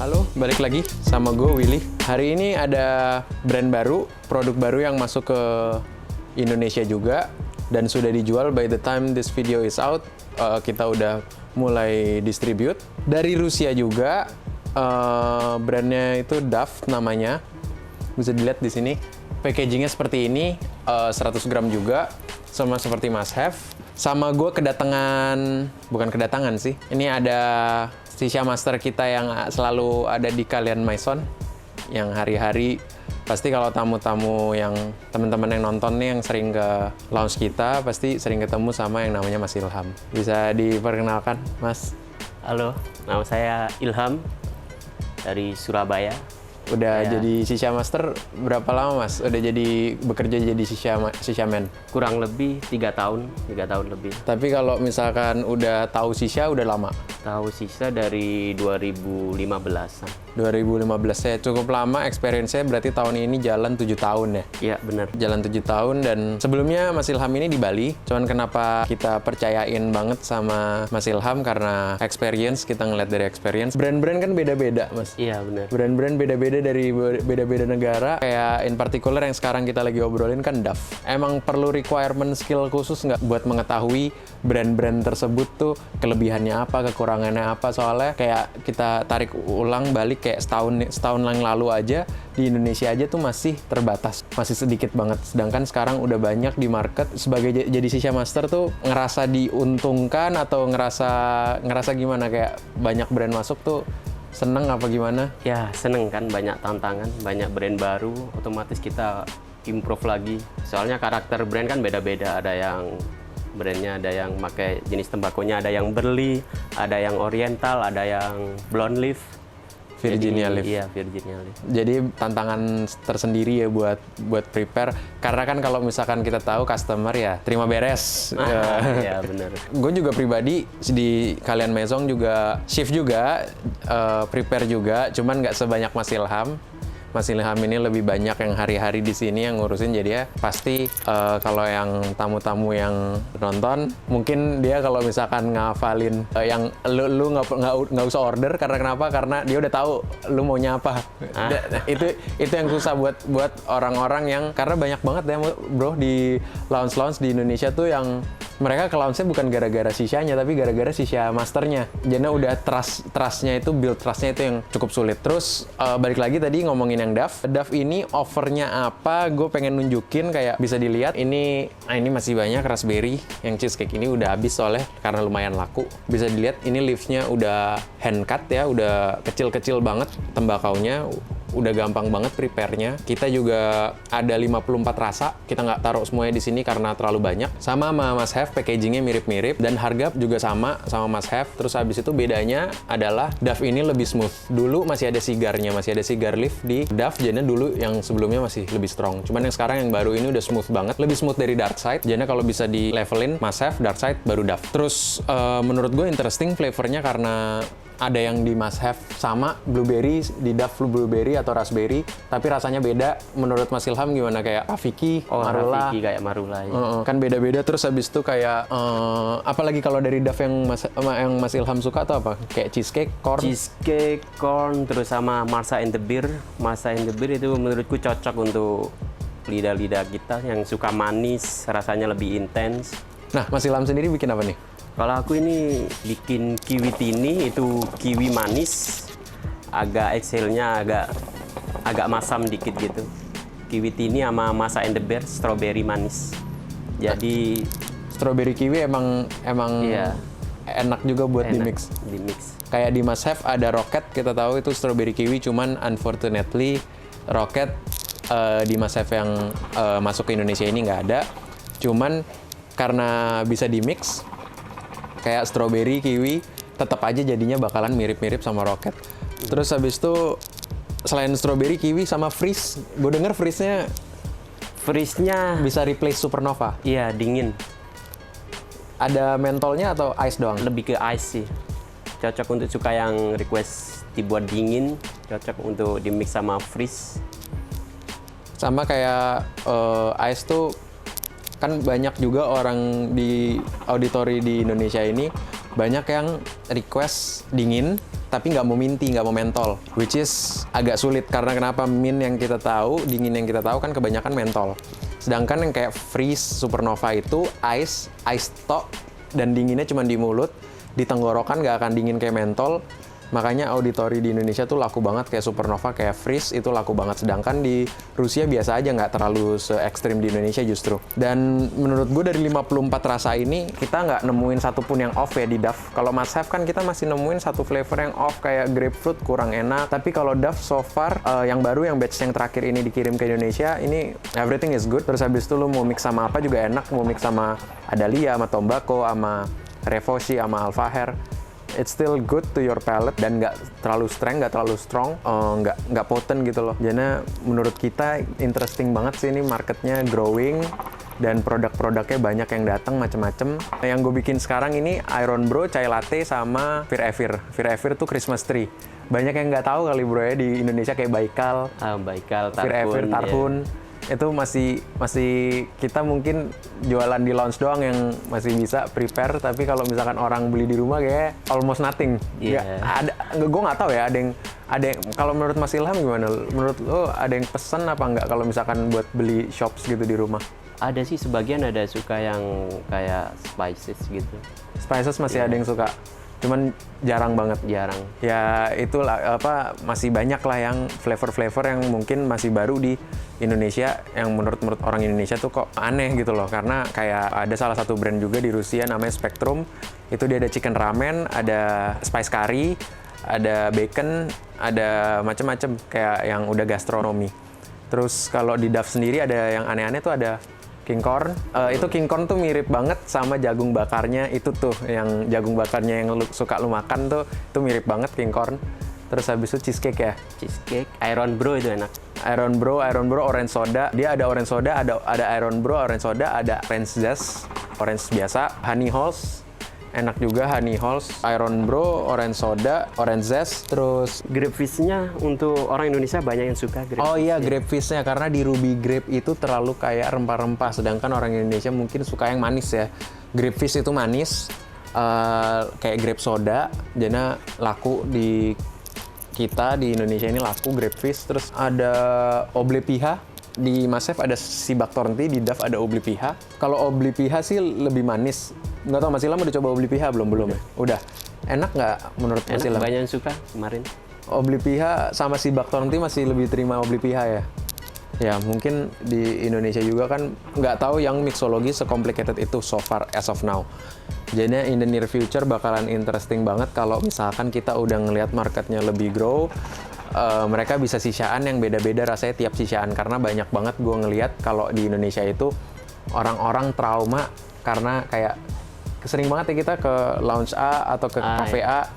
Halo, balik lagi sama gue Willy. Hari ini ada brand baru, produk baru yang masuk ke Indonesia juga dan sudah dijual by the time this video is out. Kita udah mulai distribute. Dari Rusia juga, brandnya itu Dove namanya. Bisa dilihat di sini. Packagingnya seperti ini, 100 gram juga, sama seperti must have. Sama gue bukan kedatangan sih. Ini ada Shisha Master kita yang selalu ada di Kalian Maison, yang hari-hari pasti kalau tamu-tamu yang teman-teman yang nonton nih yang sering ke lounge kita pasti sering ketemu sama yang namanya Mas Ilham. Bisa diperkenalkan, Mas? Halo, nama saya Ilham dari Surabaya. Udah jadi Shisha Master berapa lama, Mas? Udah bekerja jadi Shisha Man? Kurang lebih 3 tahun lebih. Tapi kalau misalkan udah tahu Shisha udah lama? Tahu Shisha dari 2015-an. 2015 ya, cukup lama experience-nya, berarti tahun ini jalan 7 tahun ya? Iya, benar. Jalan 7 tahun, dan sebelumnya Mas Ilham ini di Bali. Cuman kenapa kita percayain banget sama Mas Ilham, karena experience, kita ngeliat dari experience. Brand-brand kan beda-beda, Mas. Iya, benar. Brand-brand beda-beda dari beda-beda negara. Kayak in particular yang sekarang kita lagi obrolin kan Dove. Emang perlu requirement skill khusus nggak buat mengetahui brand-brand tersebut tuh kelebihannya apa, kekurangannya apa? Soalnya kayak kita tarik ulang balik kayak setahun yang lalu aja di Indonesia aja tuh masih terbatas, masih sedikit banget. Sedangkan sekarang udah banyak di market. Sebagai jadi Shisha Master tuh ngerasa diuntungkan atau ngerasa gimana, kayak banyak brand masuk tuh seneng apa gimana? Ya, seneng kan, banyak tantangan, banyak brand baru, otomatis kita improve lagi. Soalnya karakter brand kan beda-beda, ada yang brandnya ada yang pakai jenis tembakonya, ada yang Burley, ada yang Oriental, ada yang Blonde Leaf. Virginia Leaf. Iya, Virginia Leaf. Jadi tantangan tersendiri ya buat prepare, karena kan kalau misalkan kita tahu customer ya terima beres. Iya, benar. Gue juga pribadi di Kalian Maison juga shift juga, prepare juga, cuman nggak sebanyak Mas Ilham. Mas Ilham ini lebih banyak yang hari-hari di sini yang ngurusin, jadi ya pasti kalau yang tamu-tamu yang nonton mungkin dia kalau misalkan ngafalin yang lu nggak usah order, karena kenapa? Karena dia udah tahu lu maunya apa. Itu yang susah buat orang-orang yang, karena banyak banget ya bro di lounge di Indonesia tuh yang mereka ke lounge-nya bukan gara-gara Shishanya, tapi gara-gara Shisha Masternya. Jadi udah trust-nya itu, build trust-nya itu yang cukup sulit. Terus balik lagi tadi ngomongin yang Dove. Dove ini offernya apa? Gue pengen nunjukin, kayak bisa dilihat ini masih banyak raspberry. Yang cheesecake ini udah habis soalnya karena lumayan laku. Bisa dilihat ini leaves-nya udah hand cut ya, udah kecil-kecil banget tembakaunya. Udah gampang banget prepare-nya. Kita juga ada 54 rasa. Kita nggak taruh semuanya di sini karena terlalu banyak. Sama must have, packaging-nya mirip-mirip. Dan harga juga sama must have. Terus habis itu bedanya adalah Dove ini lebih smooth. Dulu masih ada cigarnya, masih ada cigar leaf di Dove. Jadi dulu yang sebelumnya masih lebih strong. Cuman yang sekarang yang baru ini udah smooth banget. Lebih smooth dari Dark Side. Jadi kalau bisa di levelin must have, Dark Side, baru Dove. Terus menurut gue interesting flavor-nya, karena ada yang di must have sama blueberry, di Dove blueberry atau raspberry, tapi rasanya beda. Menurut Mas Ilham gimana? Kayak Rafiki, Marula? Rafiki kayak Marula ya. Kan beda-beda. Terus habis itu kayak apalagi kalau dari Dove yang Mas Ilham suka atau apa? Kayak cheesecake, corn, terus sama Marsa and the Beer. Marsa and the Beer itu menurutku cocok untuk lidah-lidah kita yang suka manis, rasanya lebih intens. Nah, Mas Ilham sendiri bikin apa nih? Kalau aku ini bikin kiwi tini, itu kiwi manis, agak exhalnya agak masam dikit gitu. Kiwi tini sama Marsa and the Beer, strawberry manis. Jadi strawberry kiwi emang iya, enak juga buat di mix. Kayak di must have ada Rocket, kita tahu itu strawberry kiwi, cuman unfortunately Rocket di must have yang masuk ke Indonesia ini nggak ada. Cuman karena bisa di mix kayak strawberry, kiwi, tetap aja jadinya bakalan mirip-mirip sama Rocket. Terus habis itu selain strawberry, kiwi, sama freeze. Gue denger freeze-nya bisa replace Supernova. Iya, dingin. Ada mentolnya atau ice doang? Lebih ke ice sih. Cocok untuk suka yang request dibuat dingin, cocok untuk di mix sama freeze. Sama kayak ice tuh kan banyak juga orang di auditori di Indonesia ini banyak yang request dingin tapi nggak mau minty, nggak mau mentol, which is agak sulit karena kenapa mint yang kita tahu, dingin yang kita tahu kan kebanyakan mentol. Sedangkan yang kayak freeze, supernova itu ice tok, dan dinginnya cuma di mulut, di tenggorokan nggak akan dingin kayak mentol. Makanya auditori di Indonesia tuh laku banget, kayak supernova, kayak freeze itu laku banget. Sedangkan di Rusia biasa aja, nggak terlalu se-ekstrim di Indonesia justru. Dan menurut gue dari 54 rasa ini, kita nggak nemuin satupun yang off ya di Duff. Kalau must have kan kita masih nemuin satu flavor yang off, kayak grapefruit kurang enak. Tapi kalau Duff so far, yang baru, yang batch yang terakhir ini dikirim ke Indonesia, ini everything is good. Terus habis itu lu mau mix sama apa juga enak. Mau mix sama Adalia, sama Tobacco, sama Revoshi, sama Alfaher. It's still good to your palate dan nggak terlalu strength, nggak terlalu strong, nggak potent gitu loh. Jadi menurut kita interesting banget sih ini, marketnya growing dan produk-produknya banyak yang datang macem-macem. Yang gue bikin sekarang ini Iron Bro, Chai Latte, sama Fir Evir. Fir Evir tuh Christmas tree. Banyak yang nggak tahu kali bro ya, di Indonesia kayak Baikal, Baikal, Tarhun, Fir Evir, Tarhun. Itu masih kita mungkin jualan di lounge doang yang masih bisa prepare, tapi kalau misalkan orang beli di rumah kayak almost nothing. Gue nggak tahu ya, ada yang kalau menurut Mas Ilham gimana? Menurut lo ada yang pesen apa nggak kalau misalkan buat beli shops gitu di rumah? Ada sih, sebagian ada suka yang kayak spices gitu. Spices masih ada yang suka, cuman jarang banget. Jarang. Ya itulah masih banyak lah yang flavor-flavor yang mungkin masih baru di Indonesia, yang menurut orang Indonesia tuh kok aneh gitu loh. Karena kayak ada salah satu brand juga di Rusia namanya Spectrum, itu dia ada chicken ramen, ada spice curry, ada bacon, ada macem-macem kayak yang udah gastronomi. Terus kalau di Duff sendiri ada yang aneh-aneh tuh, ada king corn. Itu king corn tuh mirip banget sama jagung bakarnya itu tuh, yang jagung bakarnya yang suka lu makan tuh, itu mirip banget king corn. Terus habis itu cheesecake ya? Cheesecake, Iron Bro itu enak. Iron Bro orange soda. Dia ada orange soda, ada Iron Bro orange soda, ada orange zest, orange biasa, honey halls. Enak juga honey halls, Iron Bro, orange soda, orange zest, terus Grape fish-nya untuk orang Indonesia banyak yang suka grape. oh iya, grape fish-nya karena di ruby grape itu terlalu kayak rempah-rempah, sedangkan orang Indonesia mungkin suka yang manis ya. Grape fish itu manis, kayak grape soda, jadi laku di kita di Indonesia ini laku grape fish. Terus ada Oblepiha, di Masef ada Sibak Tornti, di Duff ada Oblepiha. Kalau Oblepiha sih lebih manis. Nggak tahu Mas Ilham udah coba Oblepiha belum ya? Udah. Enak nggak menurut Mas Ilham? Banyak yang suka kemarin. Oblepiha sama Sibak Tornti masih lebih terima Oblepiha ya? Ya mungkin di Indonesia juga kan nggak tahu yang mixologi se-complicated itu so far as of now. Jadi in the near future bakalan interesting banget kalau misalkan kita udah ngelihat marketnya lebih grow. Mereka bisa sisaan yang beda-beda rasanya tiap sisaan, karena banyak banget gue ngelihat kalau di Indonesia itu orang-orang trauma karena kayak sering banget ya kita ke lounge A atau ke cafe A,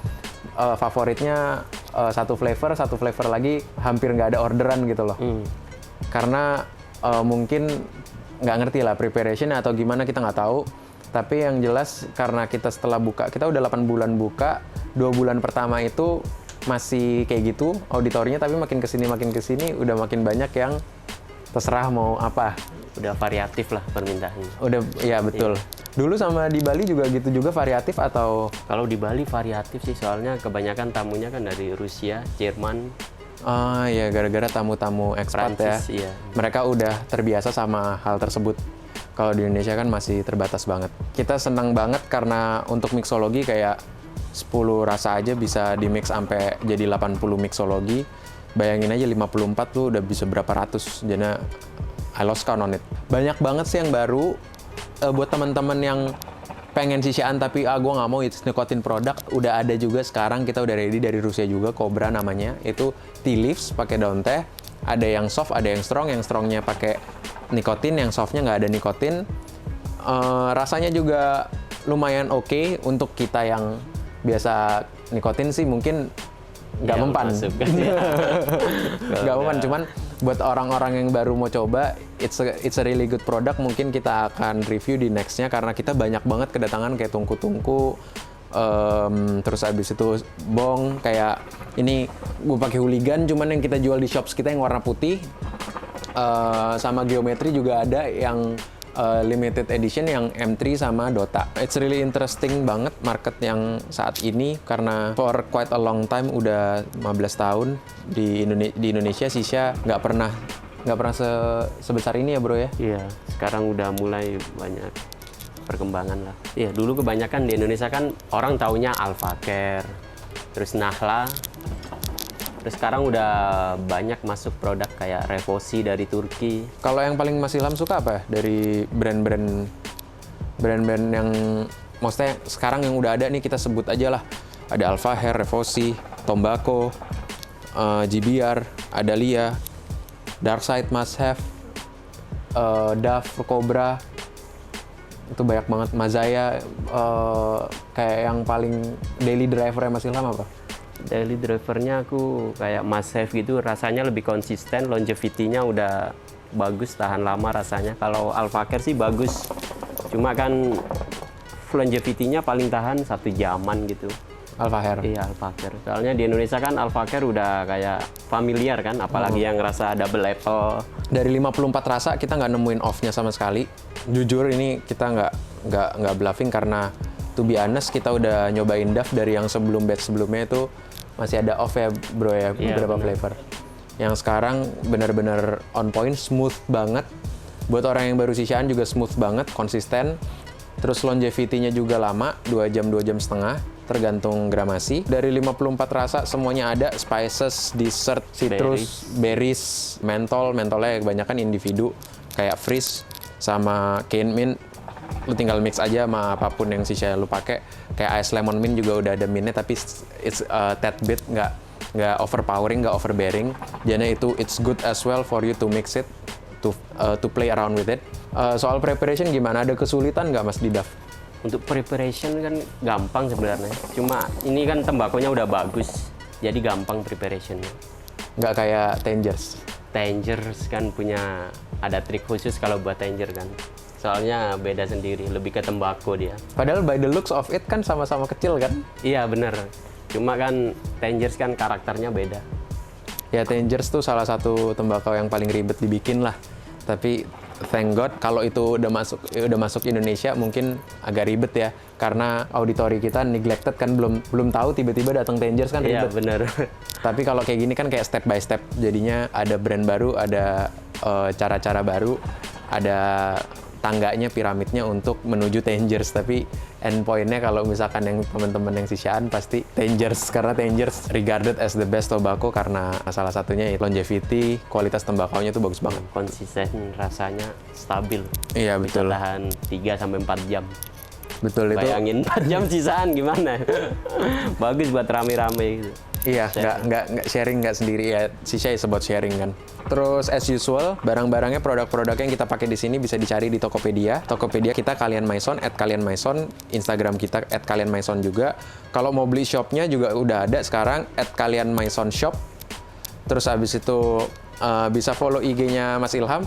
favoritnya satu flavor lagi hampir nggak ada orderan gitu loh. Karena mungkin nggak ngerti lah preparation atau gimana, kita nggak tahu. Tapi yang jelas karena kita setelah buka, kita udah 8 bulan buka, 2 bulan pertama itu masih kayak gitu auditorinya, tapi makin kesini udah makin banyak yang terserah mau apa. Udah variatif lah permintaannya. Udah, ya betul. Dulu sama di Bali juga gitu juga variatif atau? Kalau di Bali variatif sih, soalnya kebanyakan tamunya kan dari Rusia, Jerman. Oh ya, gara-gara tamu-tamu ekspat ya. Prancis, iya. Mereka udah terbiasa sama hal tersebut. Kalau di Indonesia kan masih terbatas banget. Kita senang banget karena untuk mixologi kayak 10 rasa aja bisa di mix sampai jadi 80 mixologi. Bayangin aja 54 tuh udah bisa berapa ratus. Jadi I lost count on it. Banyak banget sih yang baru. Buat teman-teman yang pengen sisaan tapi gue nggak mau it's nicotine produk, udah ada juga sekarang, kita udah ready dari Rusia juga, Cobra namanya. Itu tea leaves pakai daun teh. Ada yang soft, ada yang strong. Yang strongnya pakai nikotin, yang softnya nggak ada nikotin. Rasanya juga lumayan oke. Untuk kita yang biasa nikotin sih mungkin nggak mempan. Nggak mempan, cuman buat orang-orang yang baru mau coba, it's a really good product. Mungkin kita akan review di next-nya karena kita banyak banget kedatangan kayak tungku-tungku. Terus habis itu bong, kayak ini gue pakai hooligan, cuman yang kita jual di shops kita yang warna putih. Sama geometri juga ada yang limited edition yang M3 sama Dota. It's really interesting banget market yang saat ini karena for quite a long time, udah 15 tahun di Indonesia shisha nggak pernah sebesar ini ya bro ya. Iya, sekarang udah mulai banyak perkembangan lah. Iya, dulu kebanyakan di Indonesia kan orang taunya Alpha Care, terus Nahla. Terus sekarang udah banyak masuk produk kayak Revosi dari Turki. Kalau yang paling Mas Ilham suka apa dari brand-brand yang maksudnya sekarang yang udah ada nih, kita sebut aja lah. Ada Alpha Hair, Revosi, Tobacco, GBR, Adalia, Darkside Must Have, Dove, Cobra. Itu banyak banget. Mazaya, kayak yang paling daily driver Mas Ilham apa? Daily drivernya aku kayak Must Have gitu, rasanya lebih konsisten, longevity-nya udah bagus, tahan lama rasanya. Kalau Alpha Care sih bagus, cuma kan longevity-nya paling tahan 1 jaman gitu. Alpha Hair. Iya, Alpha Care. Soalnya di Indonesia kan Alpha Care udah kayak familiar kan, apalagi yang rasa double apple. Dari 54 rasa kita nggak nemuin off-nya sama sekali. Jujur ini kita nggak bluffing karena to be honest kita udah nyobain Dove dari yang batch sebelumnya itu masih ada off ya bro ya, Iya, beberapa flavor. Yang sekarang benar-benar on point, smooth banget. Buat orang yang baru sisaan juga smooth banget, konsisten. Terus longevity-nya juga lama, 2 jam, 2 jam setengah, tergantung gramasi. Dari 54 rasa semuanya ada, spices, dessert, citrus, berries, mentolnya kebanyakan individu, kayak freeze sama cane mint. Lu tinggal mix aja sama apapun yang sisa lu pakai. Kayak ice lemon mint juga udah ada mintnya, tapi it's tad bit, nggak overpowering, nggak overbearing. Jadi itu it's good as well for you to mix it, to play around with it. Soal preparation gimana? Ada kesulitan nggak Mas di Dove? Untuk preparation kan gampang sebenarnya. Cuma ini kan tembakonya udah bagus, jadi gampang preparationnya. Nggak kayak Tangers. Tangers kan punya ada trik khusus kalau buat Tanger kan. Soalnya beda sendiri, lebih ke tembakau dia. Padahal by the looks of it kan sama-sama kecil kan? Iya bener. Cuma kan Tangers kan karakternya beda. Ya Tangers tuh salah satu tembakau yang paling ribet dibikin lah. Tapi thank God kalau itu udah masuk Indonesia mungkin agak ribet ya. Karena auditori kita neglected kan, belum tahu tiba-tiba datang Tangers kan ribet. Iya bener. Tapi kalau kayak gini kan kayak step by step. Jadinya ada brand baru, ada cara-cara baru, ada tangganya, piramidnya untuk menuju Tangers. Tapi endpointnya kalau misalkan yang teman-teman yang sisaan pasti Tangers, karena Tangers regarded as the best tobacco karena salah satunya longevity, kualitas tembakaunya itu bagus banget. Konsisten, rasanya stabil. Iya betul. Tahan 3-4 jam. Betul itu. Bayangin 4 jam sisaan gimana? Bagus buat rame-rame gitu. Iya, nggak sharing, nggak sendiri ya. Sisha is about sharing kan. Terus as usual, barang-barangnya, produk-produknya yang kita pakai di sini bisa dicari di Tokopedia. Tokopedia kita Kalian Maison, @kalianmaison, Instagram kita @kalianmaison juga. Kalau mau beli shopnya juga udah ada sekarang @kalianmaison shop. Terus abis itu bisa follow IG-nya Mas Ilham,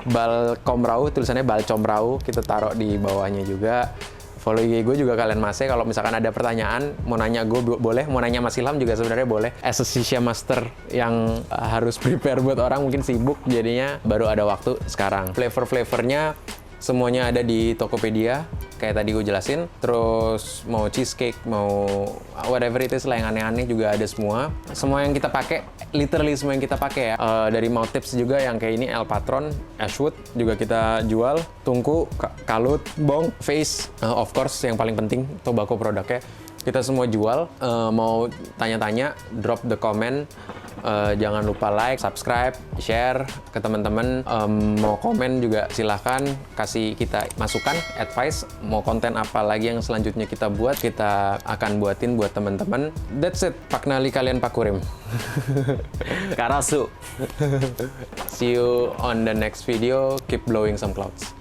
Balcomrau, tulisannya Balcomrau, kita taruh di bawahnya juga. Follow IG gue juga Kalian Mase. Kalau misalkan ada pertanyaan, mau nanya gue boleh, mau nanya Mas Ilham juga sebenarnya boleh. As a shisha master yang harus prepare buat orang mungkin sibuk, jadinya baru ada waktu sekarang. Flavor-flavornya semuanya ada di Tokopedia, kayak tadi gue jelasin. Terus mau cheesecake, mau whatever it is lah yang aneh-aneh juga ada semua. Semua yang kita pakai, literally semua yang kita pakai ya. Dari mau tips juga yang kayak ini El Patron, Ashwood juga kita jual. Tungku, Kalut, Bong, Face, of course yang paling penting tobacco produknya kita semua jual. Mau tanya-tanya, drop the comment. Jangan lupa like, subscribe, share ke teman-teman. Mau komen juga silahkan, kasih kita masukan, advice, mau konten apa lagi yang selanjutnya kita buat, kita akan buatin buat teman-teman. That's it. Paknali kalian Pakurim. Karasu. See you on the next video. Keep blowing some clouds.